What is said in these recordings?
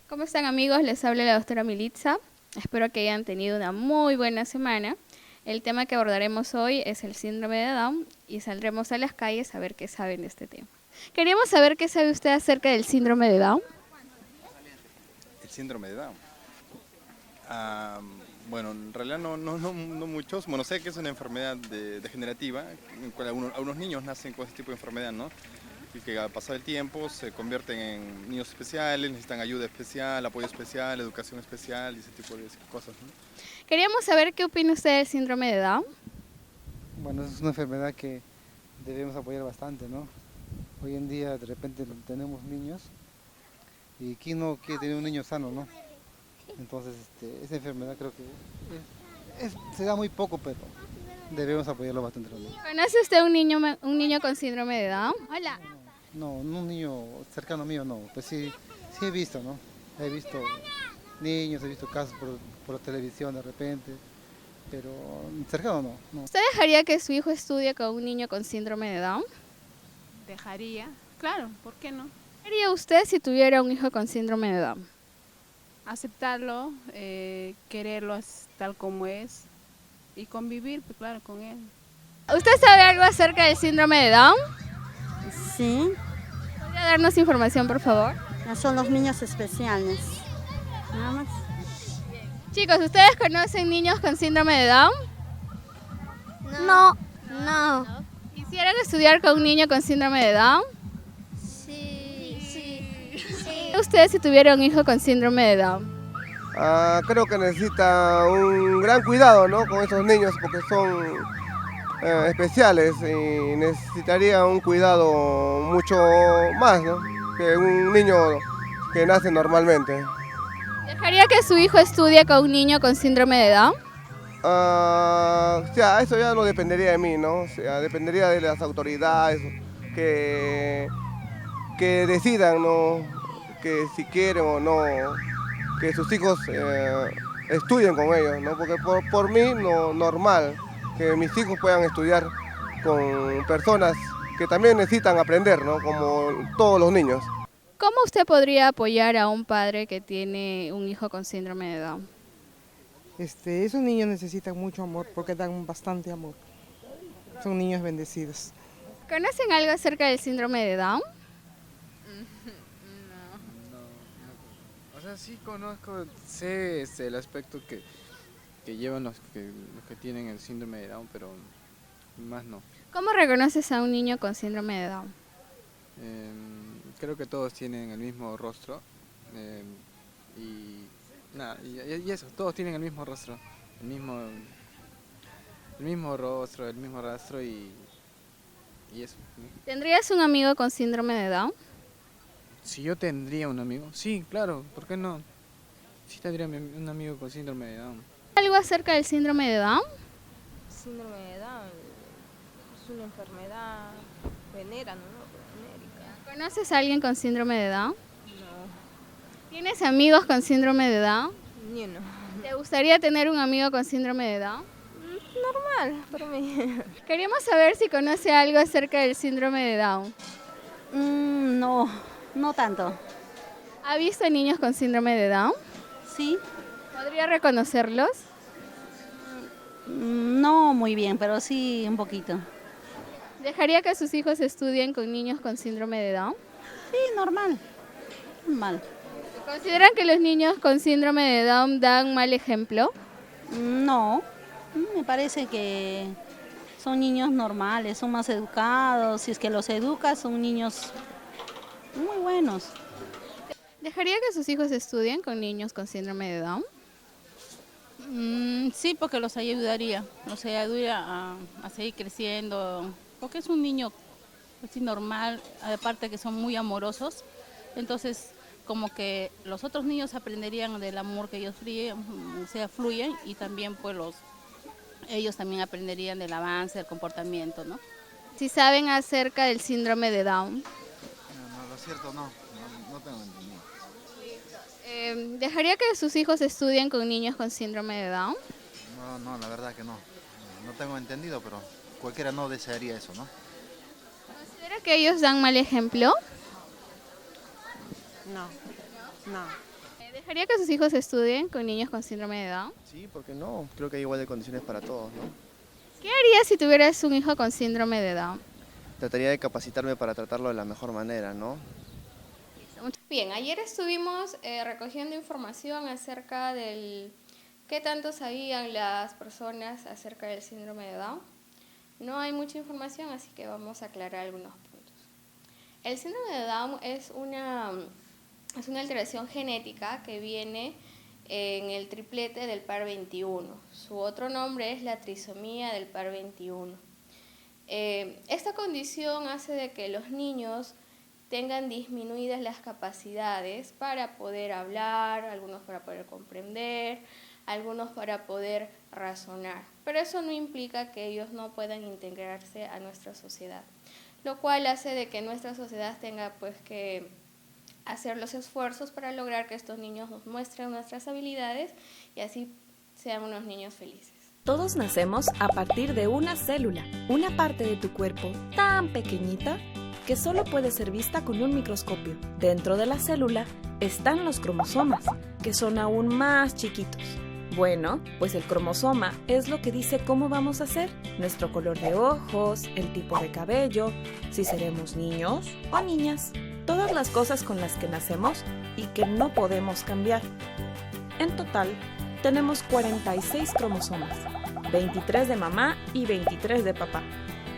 ¿Cómo están amigos? Les habla la doctora Militza. Espero que hayan tenido una muy buena semana. El tema que abordaremos hoy es el síndrome de Down y saldremos a las calles a ver qué saben de este tema. Queríamos saber qué sabe usted acerca del síndrome de Down. El síndrome de Down. Ah, bueno, en realidad no muchos. Bueno, sé que es una enfermedad degenerativa, en cual algunos niños nacen con ese tipo de enfermedad, ¿no? Y que al pasar el tiempo se convierten en niños especiales, necesitan ayuda especial, apoyo especial, educación especial y ese tipo de cosas, ¿no? Queríamos saber qué opina usted del síndrome de Down. Bueno, es una enfermedad que debemos apoyar bastante, ¿no? Hoy en día de repente tenemos niños y ¿quién no quiere tener un niño sano, no? Entonces, esa enfermedad creo que se da muy poco, pero debemos apoyarlo bastante los niños. ¿Conoce usted un niño con síndrome de Down? Hola. No, un niño cercano mío no, pues sí he visto, ¿no? He visto niños, he visto casos por televisión de repente, pero cercano no. ¿Usted dejaría que su hijo estudie con un niño con síndrome de Down? Dejaría, claro, ¿por qué no? ¿Qué haría usted si tuviera un hijo con síndrome de Down? Aceptarlo, quererlo tal como es y convivir, pues claro, con él. ¿Usted sabe algo acerca del síndrome de Down? Sí, ¿Podría darnos información, por favor? son los niños especiales. Nada más. Chicos, ¿ustedes conocen niños con síndrome de Down? No, no. ¿Quisieran estudiar con un niño con síndrome de Down? Sí. ¿Qué haría usted si tuviera un hijo con síndrome de Down? Creo que necesita un gran cuidado, ¿no? Con esos niños porque son especiales y necesitaría un cuidado mucho más, ¿no? Que un niño que nace normalmente. ¿Dejaría que su hijo estudie con un niño con síndrome de Down? O sea, eso ya no dependería de mí, ¿no? O sea, dependería de las autoridades que, que decidan, ¿no? Que si quieren o no que sus hijos estudien con ellos, ¿no? Porque por mí no normal que mis hijos puedan estudiar con personas que también necesitan aprender, ¿no? Como todos los niños. ¿Cómo usted podría apoyar a un padre que tiene un hijo con síndrome de Down? Esos niños necesitan mucho amor porque dan bastante amor. Son niños bendecidos. ¿Conocen algo acerca del síndrome de Down? O sea, sí conozco, sé el aspecto que llevan los que tienen el síndrome de Down, pero más no. ¿Cómo reconoces a un niño con síndrome de Down? Creo que todos tienen el mismo rostro y nada, y eso, todos tienen el mismo rostro, el mismo rostro, el mismo rastro y eso, ¿no? ¿Tendrías un amigo con síndrome de Down? Si yo tendría un amigo, sí, claro, ¿por qué no? Sí tendría un amigo con síndrome de Down. ¿Algo acerca del síndrome de Down? Síndrome de Down es una enfermedad venera, ¿no? Genérica. ¿Conoces a alguien con síndrome de Down? No, ¿Tienes amigos con síndrome de Down? ni uno. ¿Te gustaría tener un amigo con síndrome de Down? Normal, para mí. Queríamos saber si conoce algo acerca del síndrome de Down. No tanto. ¿Ha visto niños con síndrome de Down? Sí, ¿Podría reconocerlos? no muy bien, pero sí un poquito. ¿Dejaría que sus hijos estudien con niños con síndrome de Down? Sí, normal. Normal. ¿Consideran que los niños con síndrome de Down dan mal ejemplo? No, me parece que son niños normales, son más educados. Si es que los educas, son niños muy buenos. ¿Dejaría que sus hijos estudien con niños con síndrome de Down? Sí, porque los ayudaría a seguir creciendo, porque es un niño así normal, aparte que son muy amorosos, entonces como que los otros niños aprenderían del amor que ellos fluyen y también pues ellos también aprenderían del avance, del comportamiento, ¿no? Si saben acerca del síndrome de Down. No, lo cierto no tengo entendido. ¿Dejaría que sus hijos estudien con niños con síndrome de Down? No, la verdad que no. No tengo entendido, pero cualquiera no desearía eso, ¿no? ¿Considera que ellos dan mal ejemplo? No, no. ¿Dejaría que sus hijos estudien con niños con síndrome de Down? Sí, ¿por qué no? Creo que hay igual de condiciones para todos, ¿no? ¿Qué harías si tuvieras un hijo con síndrome de Down? Trataría de capacitarme para tratarlo de la mejor manera, ¿no? Bien, ayer estuvimos recogiendo información acerca del qué tanto sabían las personas acerca del síndrome de Down. No hay mucha información, así que vamos a aclarar algunos puntos. El síndrome de Down es una alteración genética que viene en el triplete del par 21. Su otro nombre es la trisomía del par 21. Esta condición hace de que los niños tengan disminuidas las capacidades para poder hablar, algunos para poder comprender, algunos para poder razonar. Pero eso no implica que ellos no puedan integrarse a nuestra sociedad, lo cual hace de que nuestra sociedad tenga pues que hacer los esfuerzos para lograr que estos niños nos muestren nuestras habilidades y así sean unos niños felices. Todos nacemos a partir de una célula, una parte de tu cuerpo tan pequeñita que solo puede ser vista con un microscopio. Dentro de la célula están los cromosomas, que son aún más chiquitos. Bueno, pues el cromosoma es lo que dice cómo vamos a ser, nuestro color de ojos, el tipo de cabello, si seremos niños o niñas, todas las cosas con las que nacemos y que no podemos cambiar. En total, tenemos 46 cromosomas, 23 de mamá y 23 de papá.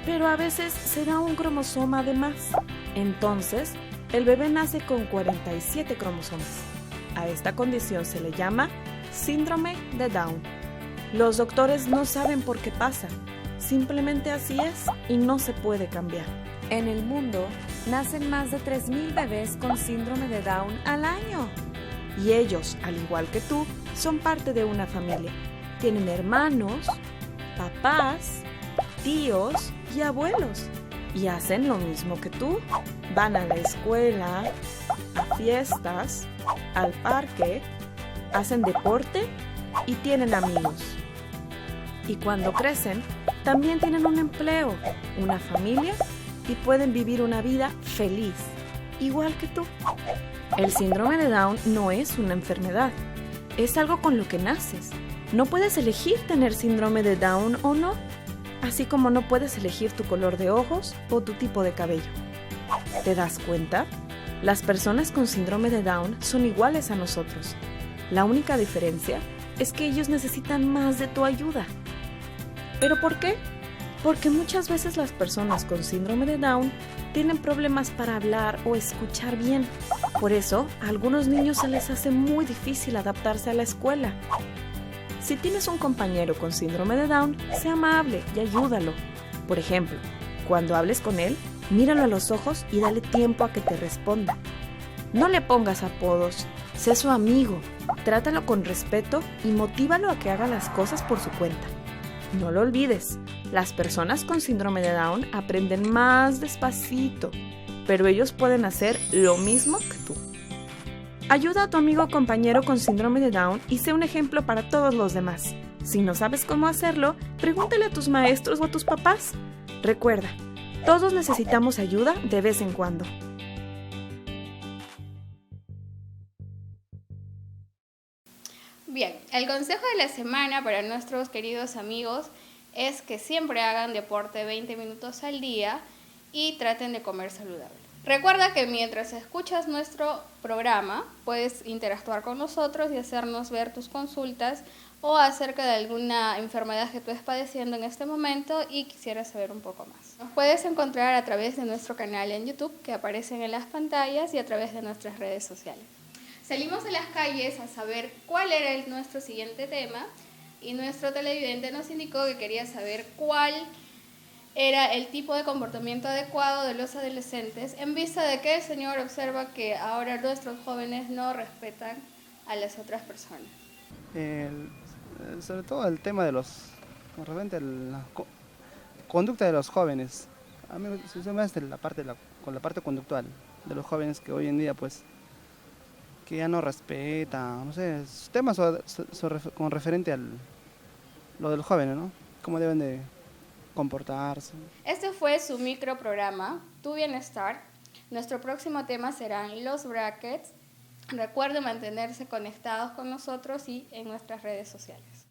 Pero a veces se da un cromosoma de más. Entonces, el bebé nace con 47 cromosomas. A esta condición se le llama síndrome de Down. Los doctores no saben por qué pasa. Simplemente así es y no se puede cambiar. En el mundo, nacen más de 3.000 bebés con síndrome de Down al año. Y ellos, al igual que tú, son parte de una familia. Tienen hermanos, papás, tíos y abuelos. Y hacen lo mismo que tú. Van a la escuela, a fiestas, al parque, hacen deporte y tienen amigos. Y cuando crecen, también tienen un empleo, una familia y pueden vivir una vida feliz, igual que tú. El síndrome de Down no es una enfermedad, es algo con lo que naces. No puedes elegir tener síndrome de Down o no, así como no puedes elegir tu color de ojos o tu tipo de cabello. ¿Te das cuenta? Las personas con síndrome de Down son iguales a nosotros. La única diferencia es que ellos necesitan más de tu ayuda. ¿Pero por qué? Porque muchas veces las personas con síndrome de Down tienen problemas para hablar o escuchar bien. Por eso, a algunos niños se les hace muy difícil adaptarse a la escuela. Si tienes un compañero con síndrome de Down, sé amable y ayúdalo. Por ejemplo, cuando hables con él, míralo a los ojos y dale tiempo a que te responda. No le pongas apodos, sé su amigo, trátalo con respeto y motívalo a que haga las cosas por su cuenta. No lo olvides, las personas con síndrome de Down aprenden más despacito, pero ellos pueden hacer lo mismo que tú. Ayuda a tu amigo o compañero con síndrome de Down y sé un ejemplo para todos los demás. Si no sabes cómo hacerlo, pregúntale a tus maestros o a tus papás. Recuerda, todos necesitamos ayuda de vez en cuando. Bien, el consejo de la semana para nuestros queridos amigos es que siempre hagan deporte 20 minutos al día y traten de comer saludable. Recuerda que mientras escuchas nuestro programa, puedes interactuar con nosotros y hacernos ver tus consultas o acerca de alguna enfermedad que tú estés padeciendo en este momento y quisieras saber un poco más. Nos puedes encontrar a través de nuestro canal en YouTube, que aparecen en las pantallas, y a través de nuestras redes sociales. Salimos a las calles a saber cuál era nuestro siguiente tema y nuestro televidente nos indicó que quería saber cuál era el tipo de comportamiento adecuado de los adolescentes en vista de que el señor observa que ahora nuestros jóvenes no respetan a las otras personas. Sobre todo el tema de con referente a la conducta de los jóvenes. A mí se me hace con la parte conductual de los jóvenes que hoy en día pues que ya no respetan, no sé, temas con referente a lo de los jóvenes, ¿no? Cómo deben de comportarse. Este fue su microprograma, Tu Bienestar. Nuestro próximo tema serán los brackets, Recuerden mantenerse conectados con nosotros y en nuestras redes sociales.